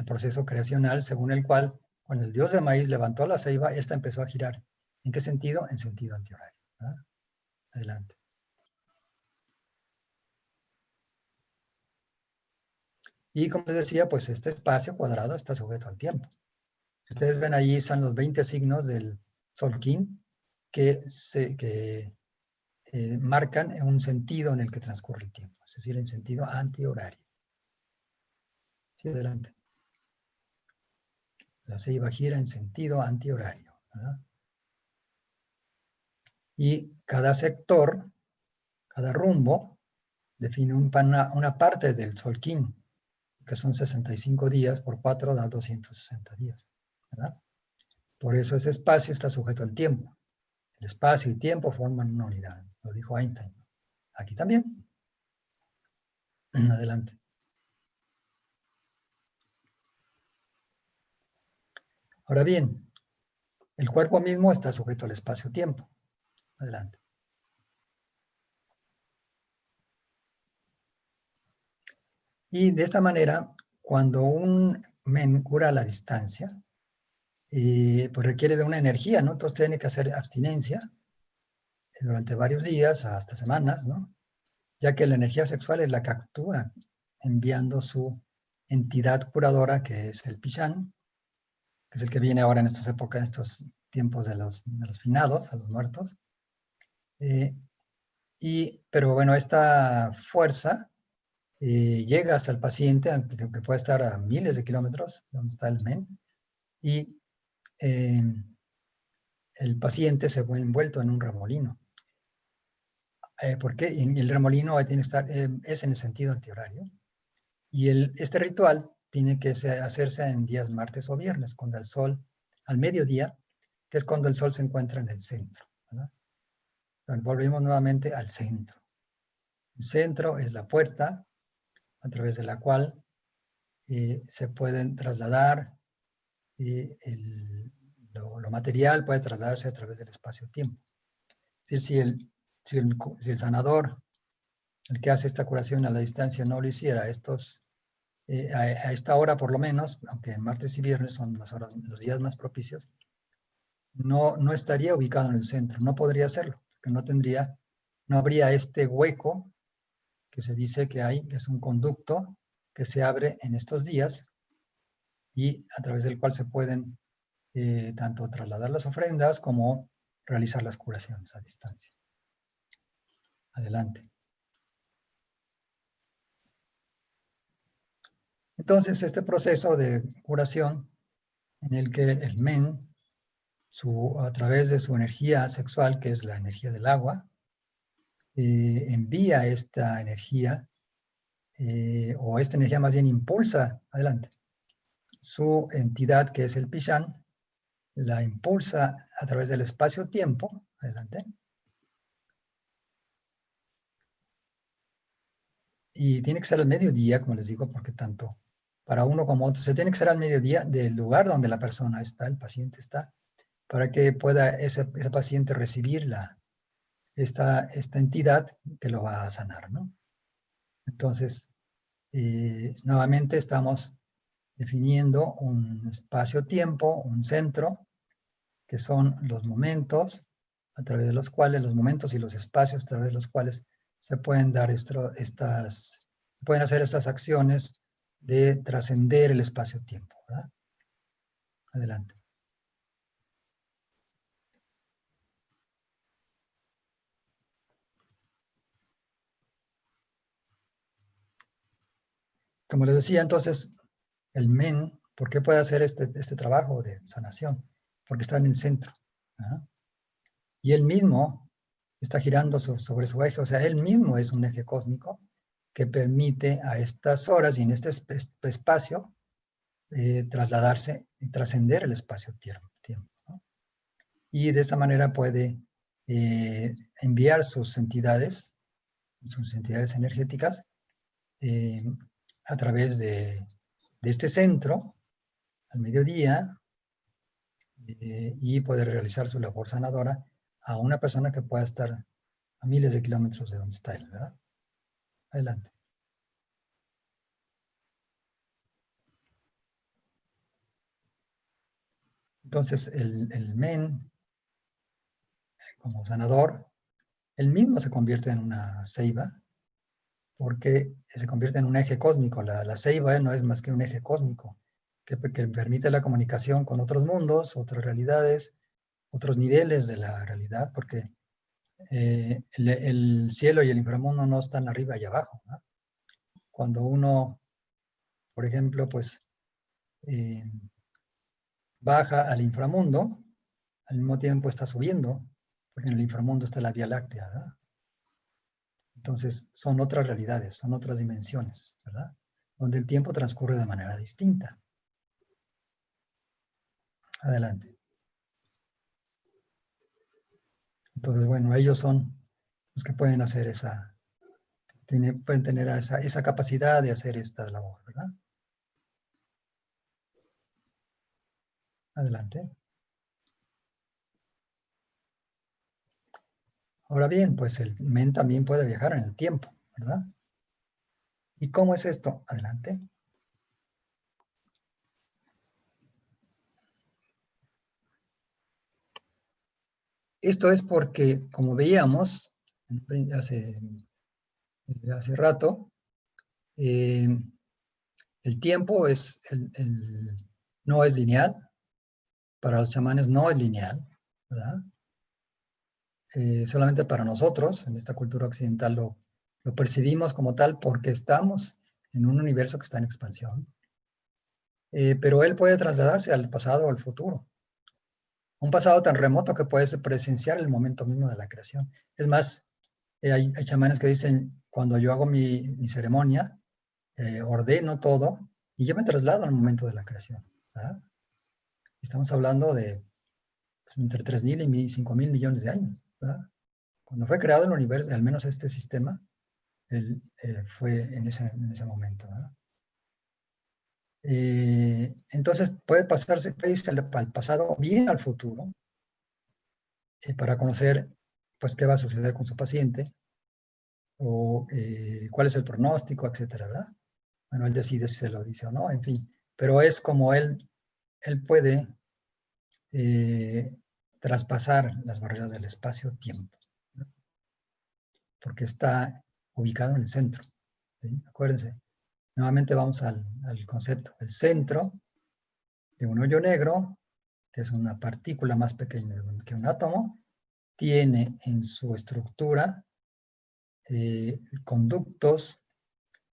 proceso creacional, según el cual, cuando el dios de maíz levantó la ceiba, esta empezó a girar. ¿En qué sentido? En sentido antihorario, ¿verdad? Adelante. Y como les decía, pues este espacio cuadrado está sujeto al tiempo. Ustedes ven ahí, están los 20 signos del Solquín que marcan un sentido en el que transcurre el tiempo, es decir, en sentido antihorario. Sí, adelante. La ceiba gira en sentido antihorario, ¿verdad? Y cada sector, cada rumbo, define una parte del Solquín, que son 65 días por 4 da 260 días, ¿verdad? Por eso ese espacio está sujeto al tiempo. El espacio y tiempo forman una unidad, lo dijo Einstein. Aquí también. Adelante. Ahora bien, el cuerpo mismo está sujeto al espacio-tiempo. Adelante. Y de esta manera, cuando un men cura a la distancia, pues requiere de una energía, ¿no? Entonces tiene que hacer abstinencia durante varios días, hasta semanas, ¿no? Ya que la energía sexual es la que actúa enviando su entidad curadora, que es el Pichán, que es el que viene ahora en estas épocas, en estos tiempos de los finados, a los muertos. Pero bueno, esta fuerza llega hasta el paciente, aunque puede estar a miles de kilómetros, donde está el men, y el paciente se ve envuelto en un remolino. ¿Por qué? Y el remolino tiene que estar, es en el sentido antihorario. Y este ritual tiene que hacerse en días martes o viernes, cuando el sol al mediodía, que es cuando el sol se encuentra en el centro, ¿verdad? Entonces, volvemos nuevamente al centro. El centro es la puerta a través de la cual se pueden trasladar lo material puede trasladarse a través del espacio-tiempo. Es decir, si el sanador, el que hace esta curación a la distancia, no lo hiciera a esta hora por lo menos, aunque martes y viernes son los días más propicios, no estaría ubicado en el centro, no podría hacerlo, porque no habría este hueco que se dice que hay, que es un conducto que se abre en estos días y a través del cual se pueden tanto trasladar las ofrendas como realizar las curaciones a distancia. Adelante. Entonces, este proceso de curación en el que el men, a través de su energía sexual, que es la energía del agua, envía esta energía, o esta energía más bien impulsa, adelante, su entidad, que es el Pishan, la impulsa a través del espacio-tiempo, adelante, y tiene que ser al mediodía, como les digo, porque tanto para uno como otro, se tiene que ser al mediodía del lugar donde la persona está, el paciente está, para que pueda ese paciente recibir esta entidad que lo va a sanar, ¿no? Entonces, nuevamente estamos definiendo un espacio-tiempo, un centro, que son los momentos a través de los cuales, los momentos y los espacios a través de los cuales se pueden dar pueden hacer estas acciones de trascender el espacio-tiempo, ¿verdad? Adelante. Como les decía, entonces, el men, ¿por qué puede hacer este trabajo de sanación? Porque está en el centro. ¿Ah? Y él mismo está girando sobre su eje, o sea, él mismo es un eje cósmico que permite a estas horas y en este espacio trasladarse y trascender el espacio-tiempo, ¿no? Y de esa manera puede enviar sus entidades energéticas, eh, a través de este centro, al mediodía, y poder realizar su labor sanadora a una persona que pueda estar a miles de kilómetros de donde está él, ¿verdad? Adelante. Entonces, el men, como sanador, él mismo se convierte en una ceiba, porque se convierte en un eje cósmico. La ceiba no es más que un eje cósmico, que permite la comunicación con otros mundos, otras realidades, otros niveles de la realidad, porque el cielo y el inframundo no están arriba y abajo, ¿no? Cuando uno, por ejemplo, pues eh, baja al inframundo, al mismo tiempo está subiendo, porque en el inframundo está la Vía Láctea, ¿verdad? Entonces son otras realidades, son otras dimensiones, ¿verdad? Donde el tiempo transcurre de manera distinta. Adelante. Entonces, bueno, ellos son los que pueden hacer pueden tener esa capacidad de hacer esta labor, ¿verdad? Adelante. Ahora bien, pues el men también puede viajar en el tiempo, ¿verdad? ¿Y cómo es esto? Adelante. Esto es porque, como veíamos hace rato, eh, el tiempo no es lineal. Para los chamanes no es lineal, ¿verdad? Solamente para nosotros, en esta cultura occidental, lo percibimos como tal porque estamos en un universo que está en expansión. Pero él puede trasladarse al pasado o al futuro. Un pasado tan remoto que puedes presenciar el momento mismo de la creación. Es más, hay chamanes que dicen, cuando yo hago mi ceremonia, ordeno todo y yo me traslado al momento de la creación, ¿verdad? Estamos hablando de pues, entre 3.000 y 5.000 millones de años, ¿verdad? Cuando fue creado el universo, al menos este sistema, fue en ese momento, ¿verdad? Entonces puede irse al pasado o bien al futuro para conocer pues qué va a suceder con su paciente o cuál es el pronóstico, etcétera, ¿verdad? Bueno, él decide si se lo dice o no, en fin, pero es como él puede traspasar las barreras del espacio-tiempo, ¿no? Porque está ubicado en el centro, ¿sí? Acuérdense, nuevamente vamos al concepto. El centro de un hoyo negro, que es una partícula más pequeña que un átomo, tiene en su estructura conductos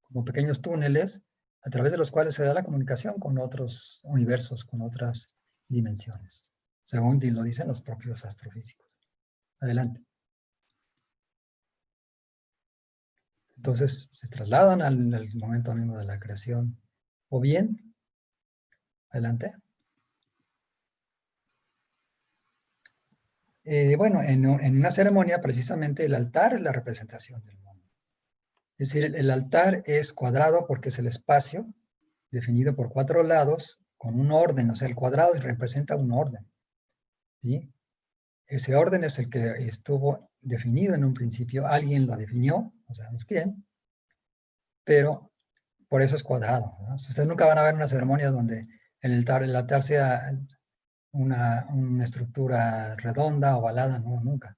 como pequeños túneles a través de los cuales se da la comunicación con otros universos, con otras dimensiones, según lo dicen los propios astrofísicos. Adelante. Entonces se trasladan al momento mismo de la creación. O bien, adelante. Bueno, en una ceremonia precisamente el altar es la representación del mundo. Es decir, el altar es cuadrado porque es el espacio definido por 4 lados con un orden, o sea, el cuadrado representa un orden, ¿sí? Ese orden es el que estuvo definido en un principio, alguien lo definió, no sabemos quién, pero por eso es cuadrado, ¿no? Ustedes nunca van a ver una ceremonia donde el altar sea una estructura redonda, ovalada, no, nunca.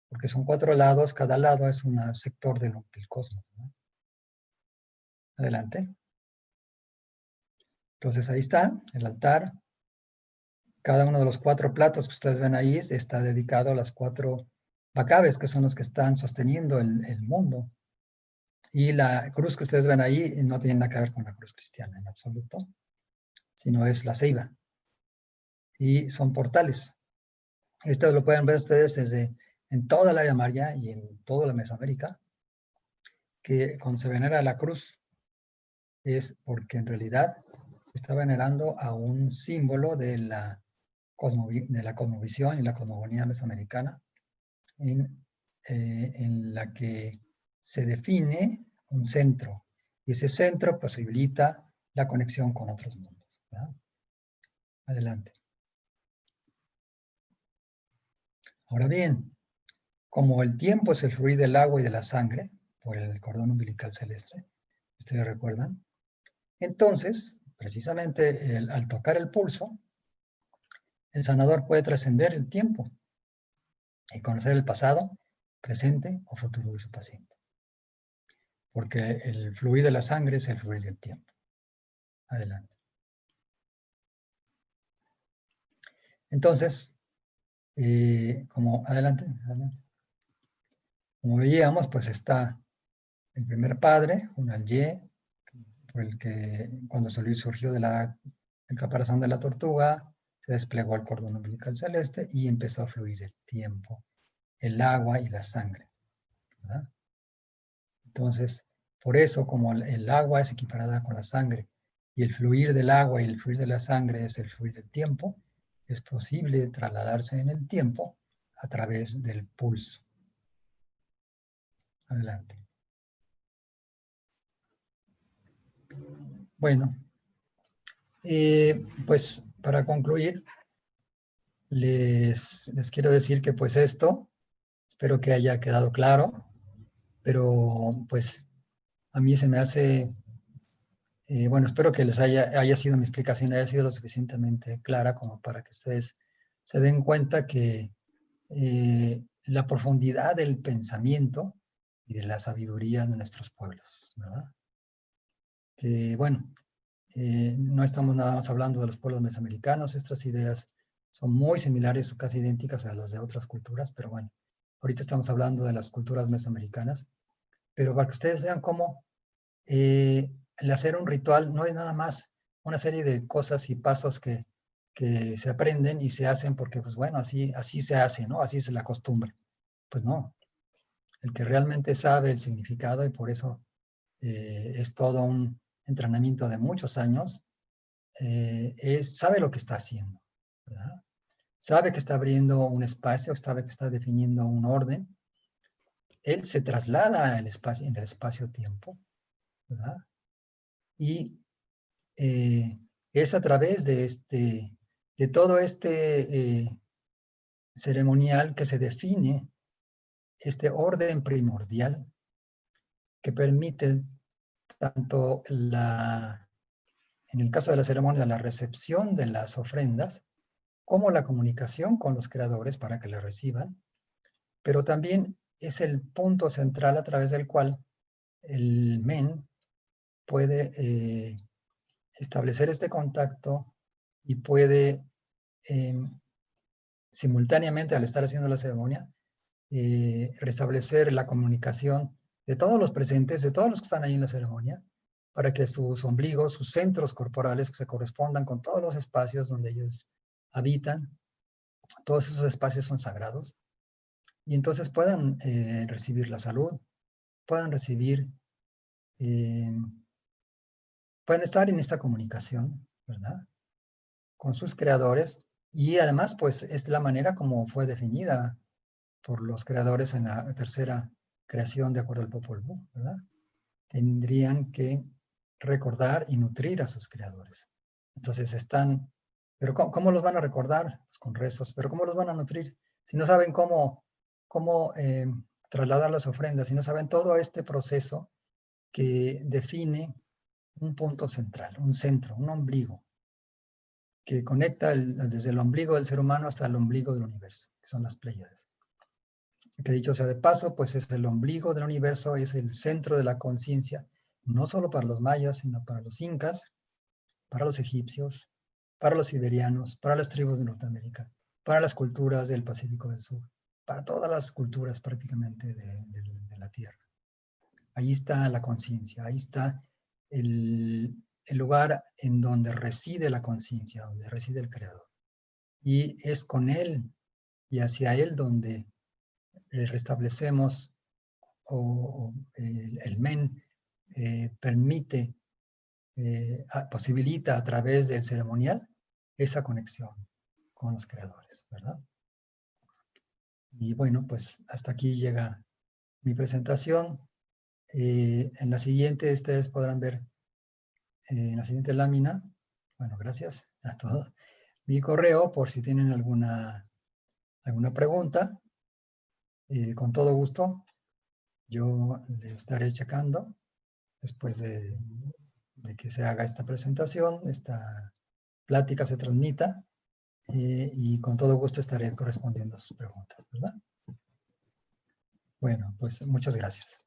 Porque son 4 lados, cada lado es un sector del cosmos, ¿no? Adelante. Entonces ahí está, el altar. Cada uno de los 4 platos que ustedes ven ahí está dedicado a las 4 macabees, que son los que están sosteniendo el mundo. Y la cruz que ustedes ven ahí no tiene nada que ver con la cruz cristiana en absoluto, sino es la ceiba. Y son portales. Esto lo pueden ver ustedes desde en toda el área maya y en toda la Mesoamérica, que cuando se venera la cruz es porque en realidad está venerando a un símbolo de la cosmovisión y la cosmogonía mesoamericana, en la que se define un centro, y ese centro posibilita la conexión con otros mundos, ¿verdad? Adelante. Ahora bien, como el tiempo es el fluir del agua y de la sangre, por el cordón umbilical celeste, ¿ustedes recuerdan? Entonces, precisamente al tocar el pulso, el sanador puede trascender el tiempo y conocer el pasado, presente o futuro de su paciente. Porque el fluir de la sangre es el fluir del tiempo. Adelante. Entonces, adelante. Como veíamos, pues está el primer padre, un Alye, por el que cuando surgió del caparazón de la tortuga, se desplegó el cordón umbilical celeste y empezó a fluir el tiempo, el agua y la sangre, ¿verdad? Entonces, por eso, como el agua es equiparada con la sangre, y el fluir del agua y el fluir de la sangre es el fluir del tiempo, es posible trasladarse en el tiempo a través del pulso. Adelante. Bueno, pues para concluir, les quiero decir que pues esto, espero que haya quedado claro, pero pues a mí se me hace, bueno, espero que les haya sido mi explicación, haya sido lo suficientemente clara como para que ustedes se den cuenta que la profundidad del pensamiento y de la sabiduría de nuestros pueblos, ¿verdad? Que bueno, no estamos nada más hablando de los pueblos mesoamericanos, estas ideas son muy similares o casi idénticas a las de otras culturas, pero bueno, ahorita estamos hablando de las culturas mesoamericanas, pero para que ustedes vean cómo el hacer un ritual no es nada más una serie de cosas y pasos que se aprenden y se hacen porque, pues bueno, así se hace, ¿no? Así es la costumbre. Pues no, el que realmente sabe el significado y por eso es todo un entrenamiento de muchos años, sabe lo que está haciendo. ¿verdad? Sabe que está abriendo un espacio, sabe que está definiendo un orden. Él se traslada en el espacio-tiempo, ¿verdad? Y es a través de todo este ceremonial que se define este orden primordial que permite tanto en el caso de la ceremonia, la recepción de las ofrendas, como la comunicación con los creadores para que las reciban, pero también es el punto central a través del cual el men puede establecer este contacto y puede simultáneamente, al estar haciendo la ceremonia, restablecer la comunicación de todos los presentes, de todos los que están ahí en la ceremonia, para que sus ombligos, sus centros corporales se correspondan con todos los espacios donde ellos habitan. Todos esos espacios son sagrados. Y entonces puedan recibir la salud, puedan recibir, pueden estar en esta comunicación, ¿verdad? Con sus creadores. Y además, pues, es la manera como fue definida por los creadores en la tercera creación de acuerdo al Popol Vuh, ¿verdad? Tendrían que recordar y nutrir a sus creadores. Entonces pero ¿cómo los van a recordar? Pues con rezos, pero ¿cómo los van a nutrir? Si no saben cómo trasladar las ofrendas, si no saben todo este proceso que define un punto central, un centro, un ombligo, que conecta desde el ombligo del ser humano hasta el ombligo del universo, que son las Pléyades. Que dicho sea de paso, pues es el ombligo del universo, es el centro de la conciencia, no solo para los mayas, sino para los incas, para los egipcios, para los siberianos, para las tribus de Norteamérica, para las culturas del Pacífico del Sur, para todas las culturas prácticamente de la Tierra. Ahí está la conciencia, ahí está el lugar en donde reside la conciencia, donde reside el Creador. Y es con Él y hacia Él donde restablecemos o el men permite, posibilita a través del ceremonial esa conexión con los creadores, ¿verdad? Y bueno, pues hasta aquí llega mi presentación. En la siguiente, ustedes podrán ver en la siguiente lámina, bueno, gracias a todos, mi correo por si tienen alguna pregunta. Con todo gusto, yo le estaré checando después de que se haga esta presentación, esta plática se transmita, y con todo gusto estaré correspondiendo a sus preguntas, ¿verdad? Bueno, pues muchas gracias.